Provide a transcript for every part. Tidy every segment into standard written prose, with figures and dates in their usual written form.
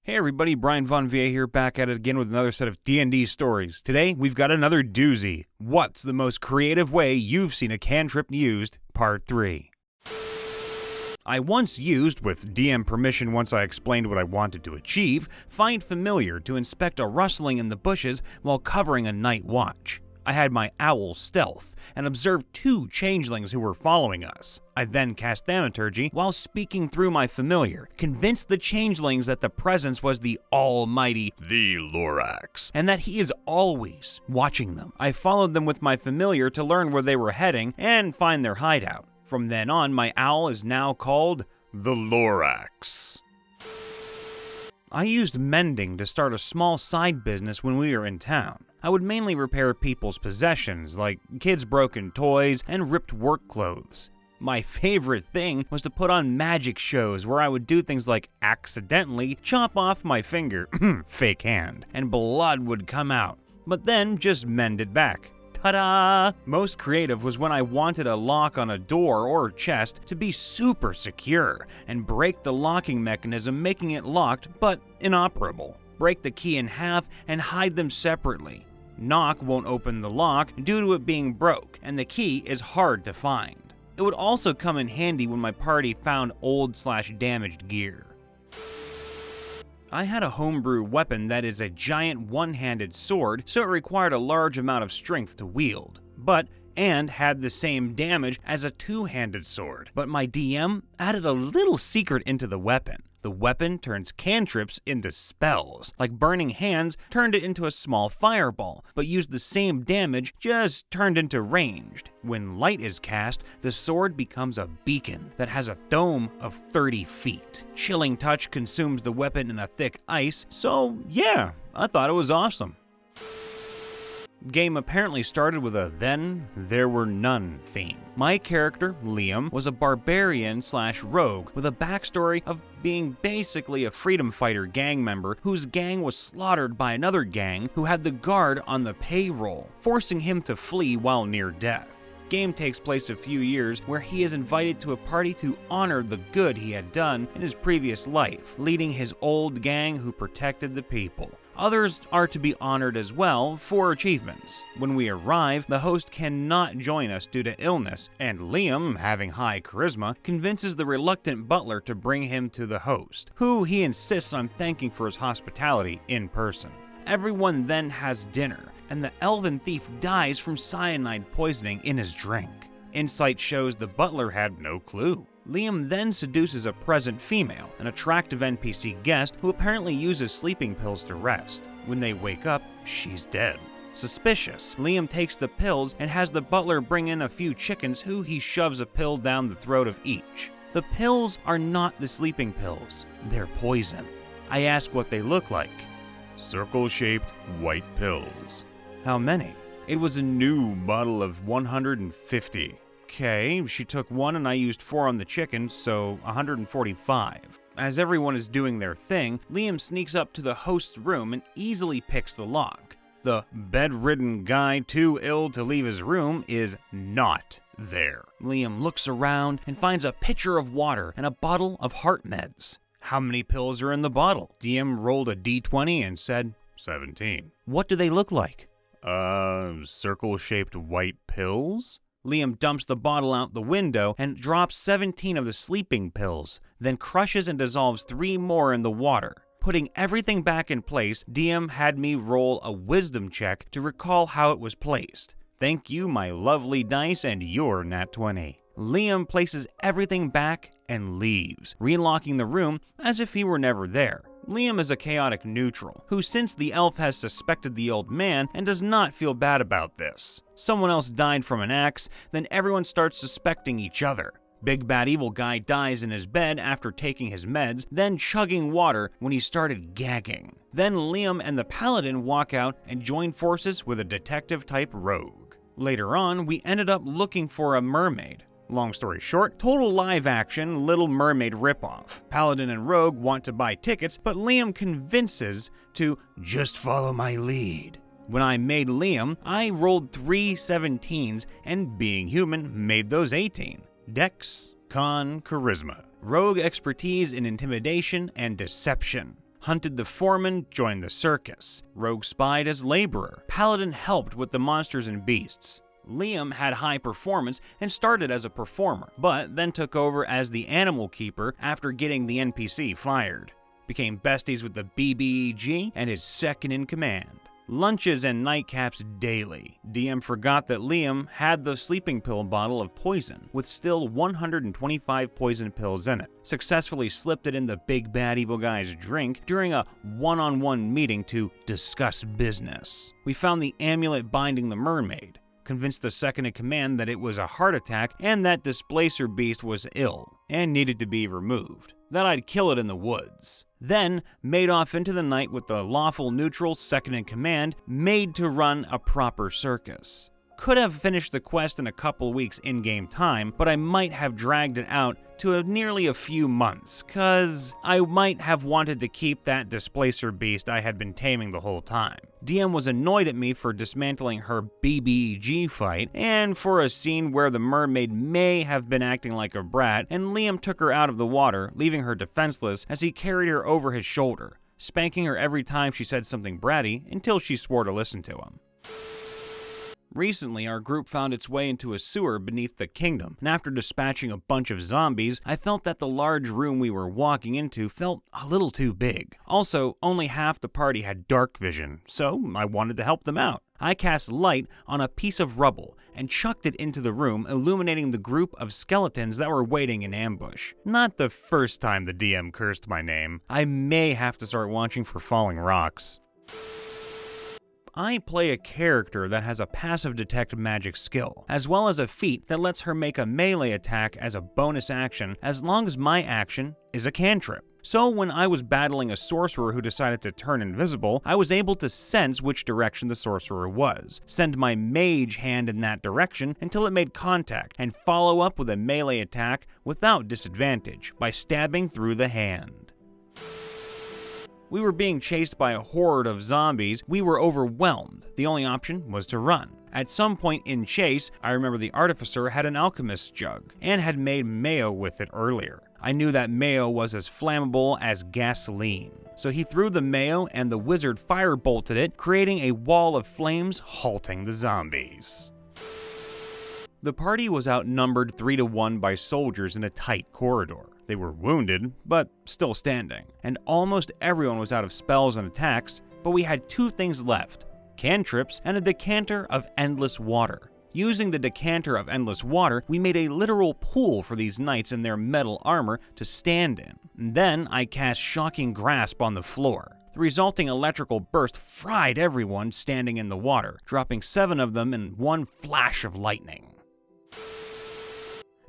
Hey everybody, Brian Von Via here, back at it again with another set of D&D stories. Today, we've got another doozy. What's the most creative way you've seen a cantrip used? Part 3. I once used, with DM permission once I explained what I wanted to achieve, Find Familiar to inspect a rustling in the bushes while covering a night watch. I had my owl stealth and observed 2 changelings who were following us. I then cast Thaumaturgy while speaking through my familiar, convinced the changelings that the presence was the almighty the Lorax, and that he is always watching them. I followed them with my familiar to learn where they were heading and find their hideout. From then on, my owl is now called the Lorax. I used mending to start a small side business when we were in town. I would mainly repair people's possessions, like kids' broken toys and ripped work clothes. My favorite thing was to put on magic shows where I would do things like accidentally chop off my finger, fake hand, and blood would come out, but then just mend it back. Ta-da! Most creative was when I wanted a lock on a door or chest to be super secure and break the locking mechanism, making it locked but inoperable. Break the key in half and hide them separately. Knock won't open the lock due to it being broke, and the key is hard to find. It would also come in handy when my party found old/damaged gear. I had a homebrew weapon that is a giant one-handed sword, so it required a large amount of strength to wield, and had the same damage as a two-handed sword. But my DM added a little secret into the weapon. The weapon turns cantrips into spells, like Burning Hands turned it into a small fireball, but used the same damage, just turned into ranged. When light is cast, the sword becomes a beacon that has a dome of 30 feet. Chilling touch consumes the weapon in a thick ice, so yeah, I thought it was awesome. Game apparently started with a "then there were none" theme. My character, Liam, was a barbarian/rogue with a backstory of being basically a freedom fighter gang member whose gang was slaughtered by another gang who had the guard on the payroll, forcing him to flee while near death. Game takes place a few years where he is invited to a party to honor the good he had done in his previous life, leading his old gang who protected the people. Others are to be honored as well for achievements. When we arrive, the host cannot join us due to illness, and Liam, having high charisma, convinces the reluctant butler to bring him to the host, who he insists on thanking for his hospitality in person. Everyone then has dinner, and the elven thief dies from cyanide poisoning in his drink. Insight shows the butler had no clue. Liam then seduces a present female, an attractive NPC guest who apparently uses sleeping pills to rest. When they wake up, she's dead. Suspicious, Liam takes the pills and has the butler bring in a few chickens who he shoves a pill down the throat of each. The pills are not the sleeping pills, they're poison. I ask what they look like. Circle-shaped white pills. How many? It was a new bottle of 150. Okay, she took 1 and I used 4 on the chicken, so 145. As everyone is doing their thing, Liam sneaks up to the host's room and easily picks the lock. The bedridden guy too ill to leave his room is not there. Liam looks around and finds a pitcher of water and a bottle of heart meds. How many pills are in the bottle? DM rolled a d20 and said 17. What do they look like? Circle-shaped white pills? Liam dumps the bottle out the window and drops 17 of the sleeping pills, then crushes and dissolves 3 more in the water. Putting everything back in place, DM had me roll a wisdom check to recall how it was placed. Thank you, my lovely dice, and your nat 20. Liam places everything back and leaves, relocking the room as if he were never there. Liam is a chaotic neutral, who since the elf has suspected the old man and does not feel bad about this. Someone else died from an axe, then everyone starts suspecting each other. Big Bad Evil Guy dies in his bed after taking his meds, then chugging water when he started gagging. Then Liam and the Paladin walk out and join forces with a detective-type rogue. Later on, we ended up looking for a mermaid. Long story short, total live-action Little Mermaid ripoff. Paladin and Rogue want to buy tickets, but Liam convinces to just follow my lead. When I made Liam, I rolled 3 17s and, being human, made those 18. Dex, Con, Charisma. Rogue expertise in intimidation and deception. Hunted the foreman, joined the circus. Rogue spied as laborer. Paladin helped with the monsters and beasts. Liam had high performance and started as a performer, but then took over as the animal keeper after getting the NPC fired. Became besties with the BBEG and is second in command. Lunches and nightcaps daily. DM forgot that Liam had the sleeping pill bottle of poison, with still 125 poison pills in it. Successfully slipped it in the big bad evil guy's drink during a one-on-one meeting to discuss business. We found the amulet binding the mermaid. Convinced the second in command that it was a heart attack and that Displacer Beast was ill and needed to be removed. That I'd kill it in the woods. Then made off into the night with the lawful neutral second in command, made to run a proper circus. Could have finished the quest in a couple weeks in-game time, but I might have dragged it out to nearly a few months, cause I might have wanted to keep that Displacer Beast I had been taming the whole time. DM was annoyed at me for dismantling her BBEG fight, and for a scene where the mermaid may have been acting like a brat, and Liam took her out of the water, leaving her defenseless as he carried her over his shoulder, spanking her every time she said something bratty until she swore to listen to him. Recently, our group found its way into a sewer beneath the kingdom, and after dispatching a bunch of zombies, I felt that the large room we were walking into felt a little too big. Also, only half the party had dark vision, so I wanted to help them out. I cast light on a piece of rubble and chucked it into the room, illuminating the group of skeletons that were waiting in ambush. Not the first time the DM cursed my name. I may have to start watching for falling rocks. I play a character that has a passive detect magic skill, as well as a feat that lets her make a melee attack as a bonus action as long as my action is a cantrip. So when I was battling a sorcerer who decided to turn invisible, I was able to sense which direction the sorcerer was, send my mage hand in that direction until it made contact, and follow up with a melee attack without disadvantage by stabbing through the hand. We were being chased by a horde of zombies. We were overwhelmed. The only option was to run. At some point in chase, I remember the artificer had an alchemist's jug and had made mayo with it earlier. I knew that mayo was as flammable as gasoline. So he threw the mayo and the wizard firebolted it, creating a wall of flames, halting the zombies. The party was outnumbered 3-1 by soldiers in a tight corridor. They were wounded, but still standing, and almost everyone was out of spells and attacks, but we had two things left: cantrips and a decanter of endless water. Using the decanter of endless water, we made a literal pool for these knights in their metal armor to stand in. Then I cast Shocking Grasp on the floor. The resulting electrical burst fried everyone standing in the water, dropping 7 of them in one flash of lightning.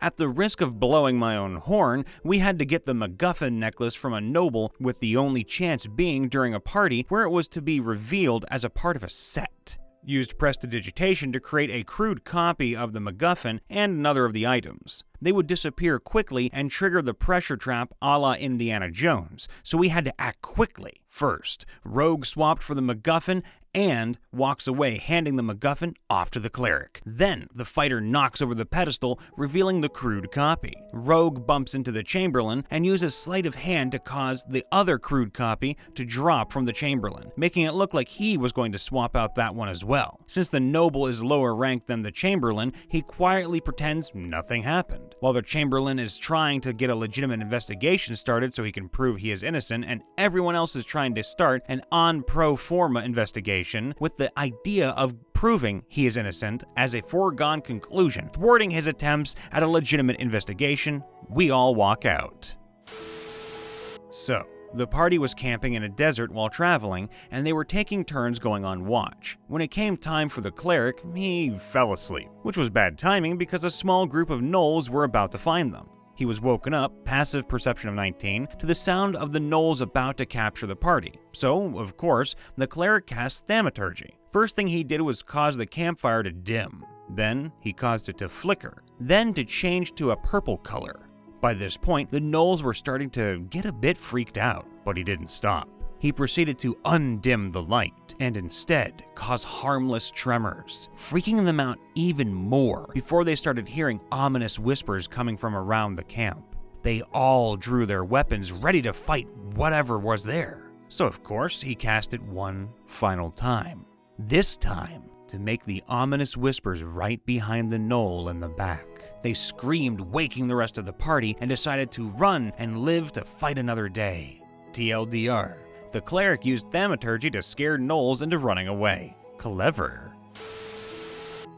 At the risk of blowing my own horn, we had to get the MacGuffin necklace from a noble, with the only chance being during a party where it was to be revealed as a part of a set. Used prestidigitation to create a crude copy of the MacGuffin and another of the items. They would disappear quickly and trigger the pressure trap a la Indiana Jones, so we had to act quickly. First, Rogue swapped for the MacGuffin and walks away, handing the MacGuffin off to the cleric. Then, the fighter knocks over the pedestal, revealing the crude copy. Rogue bumps into the Chamberlain and uses sleight of hand to cause the other crude copy to drop from the Chamberlain, making it look like he was going to swap out that one as well. Since the noble is lower ranked than the Chamberlain, he quietly pretends nothing happened, while the Chamberlain is trying to get a legitimate investigation started so he can prove he is innocent, and everyone else is trying to start an pro forma investigation with the idea of proving he is innocent as a foregone conclusion. Thwarting his attempts at a legitimate investigation, we all walk out. So, the party was camping in a desert while traveling, and they were taking turns going on watch. When it came time for the cleric, he fell asleep, which was bad timing because a small group of gnolls were about to find them. He was woken up, passive perception of 19, to the sound of the gnolls about to capture the party. So, of course, the cleric cast Thaumaturgy. First thing he did was cause the campfire to dim. Then, he caused it to flicker. Then to change to a purple color. By this point, the gnolls were starting to get a bit freaked out, but he didn't stop. He proceeded to undim the light, and instead cause harmless tremors, freaking them out even more before they started hearing ominous whispers coming from around the camp. They all drew their weapons ready to fight whatever was there. So of course, he cast it one final time. This time, to make the ominous whispers right behind the knoll in the back. They screamed, waking the rest of the party, and decided to run and live to fight another day. TLDR, the cleric used thaumaturgy to scare gnolls into running away. Clever.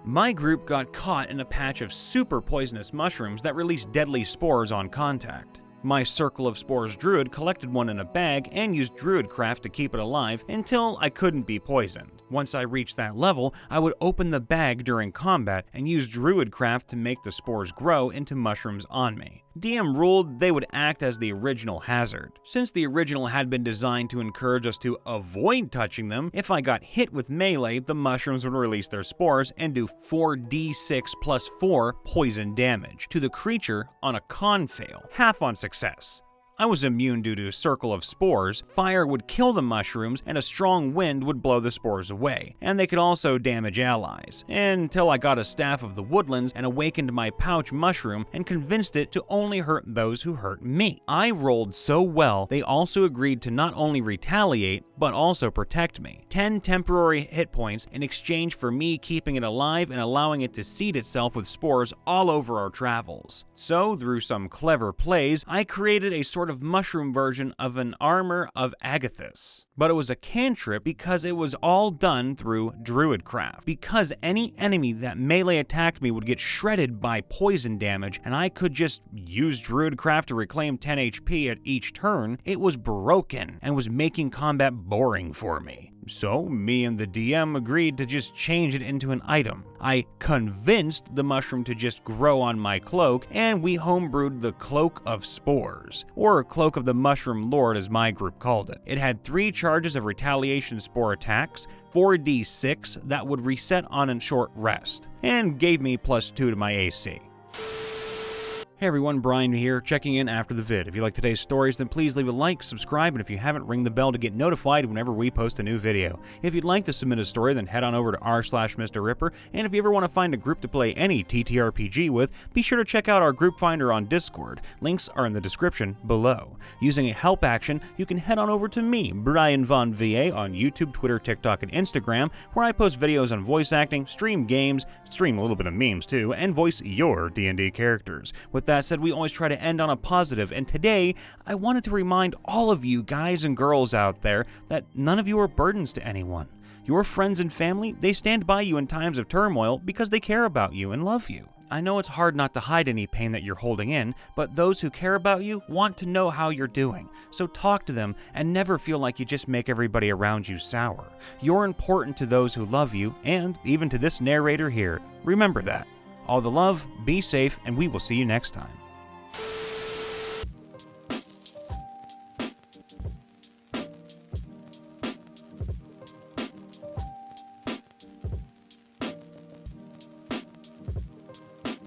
My group got caught in a patch of super poisonous mushrooms that released deadly spores on contact. My Circle of Spores druid collected one in a bag and used druidcraft to keep it alive until I couldn't be poisoned. Once I reached that level, I would open the bag during combat and use druidcraft to make the spores grow into mushrooms on me. DM ruled they would act as the original hazard. Since the original had been designed to encourage us to avoid touching them, if I got hit with melee, the mushrooms would release their spores and do 4d6 plus 4 poison damage to the creature on a con fail, half on success. I was immune due to Circle of Spores. Fire would kill the mushrooms and a strong wind would blow the spores away, and they could also damage allies, until I got a Staff of the Woodlands and awakened my pouch mushroom and convinced it to only hurt those who hurt me. I rolled so well, they also agreed to not only retaliate, but also protect me. 10 temporary hit points in exchange for me keeping it alive and allowing it to seed itself with spores all over our travels. So, through some clever plays, I created a sort of mushroom version of an armor of Agathis. But it was a cantrip because it was all done through druidcraft. Because any enemy that melee attacked me would get shredded by poison damage, and I could just use druidcraft to reclaim 10 HP at each turn, it was broken and was making combat boring for me. So, me and the DM agreed to just change it into an item. I convinced the mushroom to just grow on my cloak, and we homebrewed the Cloak of Spores, or Cloak of the Mushroom Lord as my group called it. It had 3 charges of retaliation spore attacks, 4d6 that would reset on a short rest, and gave me +2 to my AC. Hey everyone, Brian here, checking in after the vid. If you like today's stories, then please leave a like, subscribe, and if you haven't, ring the bell to get notified whenever we post a new video. If you'd like to submit a story, then head on over to r/MrRipper, and if you ever want to find a group to play any TTRPG with, be sure to check out our group finder on Discord. Links are in the description below. Using a help action, you can head on over to me, Brian Von VA, on YouTube, Twitter, TikTok, and Instagram, where I post videos on voice acting, stream games, stream a little bit of memes too, and voice your D&D characters. With that said, we always try to end on a positive, and today I wanted to remind all of you guys and girls out there that none of you are burdens to anyone. Your friends and family, they stand by you in times of turmoil because they care about you and love you. I know it's hard not to hide any pain that you're holding in, but those who care about you want to know how you're doing. So talk to them and never feel like you just make everybody around you sour. You're important to those who love you, and even to this narrator here. Remember that. All the love, be safe, and we will see you next time.